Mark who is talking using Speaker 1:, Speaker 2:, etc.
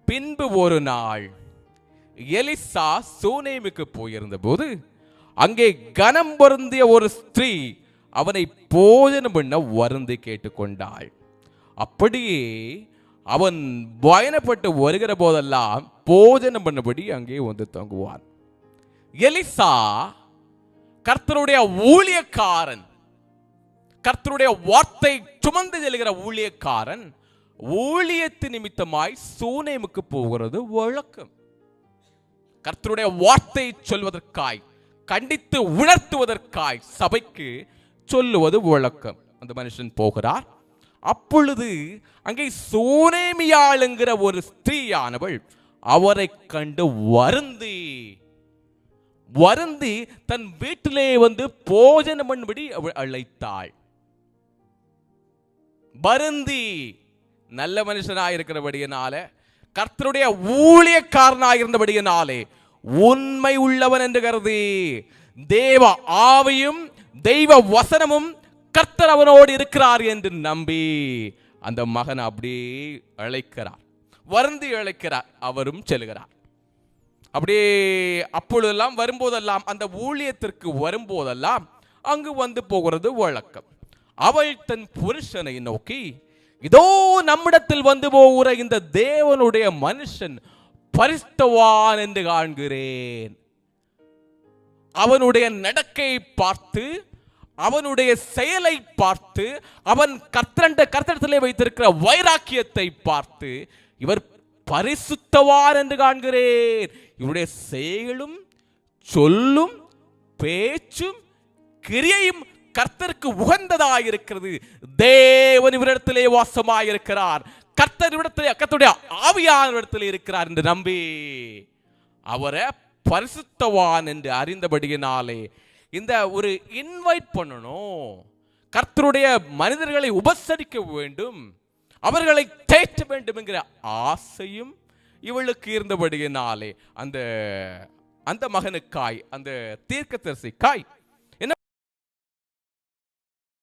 Speaker 1: பின்பு ஒரு நாள் எலிசா சூனேமுக்கு போயிருந்த போது அங்கே கனம் பொருந்திய ஒரு ஸ்திரீ அவனை போஜனம் பண்ண வருந்தி கேட்டுக்கொண்டாள். அப்படியே அவன் பயணப்பட்டு வருகிற போதெல்லாம் போஜனம் பண்ணபடி அங்கே வந்து தங்குவான். எலிசா கர்த்தருடைய ஊழியக்காரன், கர்த்தருடைய வார்த்தை சுமந்து செல்கிற ஊழியக்காரன். ஊழியத்து நிமித்தமாய் சூனேமுக்கு போகிறது வழக்கம். கர்த்தருடைய வார்த்தை சொல்வதற்காய், கண்டித்து உணர்த்துவதற்காய் சபைக்கு சொல்லுவது வழக்கம். அந்த மனுஷன் போகிறார். அப்பொழுது அங்கே சூனேமியாள் என்கிற ஒரு ஸ்திரீயானவள் அவரை கண்டு வருந்தி தன் வீட்டிலே வந்து போஜனம் பண்ணும்படி அவள் அழைத்தாள். வருந்தி, நல்ல மனுஷனாயிருக்கிறபடியினால, கர்த்தருடைய ஊழியக்காரனாயிருந்தபடியினாலே, உண்மை உள்ளவன் என்று கருதி, தேவ ஆவியும் தெய்வ வசனமும் கர்த்தர் அவனோடு இருக்கிறார் என்று நம்பி அந்த மகன் அப்படியே அழைக்கிறார், வருந்தி அழைக்கிறார். அவரும் செல்கிறார். அப்படியே அப்பொழுதெல்லாம் வரும்போதெல்லாம், அந்த ஊழியத்திற்கு வரும்போதெல்லாம் அங்கு வந்து போகிறது வழக்கம். அவள் தன் புருஷனை நோக்கி, இதோ நம்மிடத்தில் வந்து போகிற இந்த தேவனுடைய மனுஷன் பரிசுத்தவான் என்று காண்கிறேன். அவனுடைய நடக்கை பார்த்து, அவனுடைய செயலை பார்த்து, அவன் கர்த்தரிடத்திலே வைத்திருக்கிற வைராக்கியத்தை பார்த்து, இவர் பரிசுத்தவான் என்று காண்கிறேன். இவருடைய செயலும் சொல்லும் பேச்சும் கிரியையும் கர்த்தருக்கு உகந்ததாயிருக்கிறது. தேவன் இவரிடத்திலே வாசமாயிருக்கிறார். கர்த்தருடைய ஆவியானவரிடத்திலே இருக்கிறார் என்று நம்பி அவரை பரிசுத்தவான் என்று அறிந்தபடியினாலே இந்த ஒரு இன்வைட் பண்ணணும், கர்த்தருடைய மனிதர்களை உபசரிக்க வேண்டும், அவர்களை தேற்ற வேண்டும் என்கிற ஆசையும் இவளுக்கு இருந்தபடியினாலே அந்த மகனுக்காய், அந்த தீர்க்கதரிசிக்காய்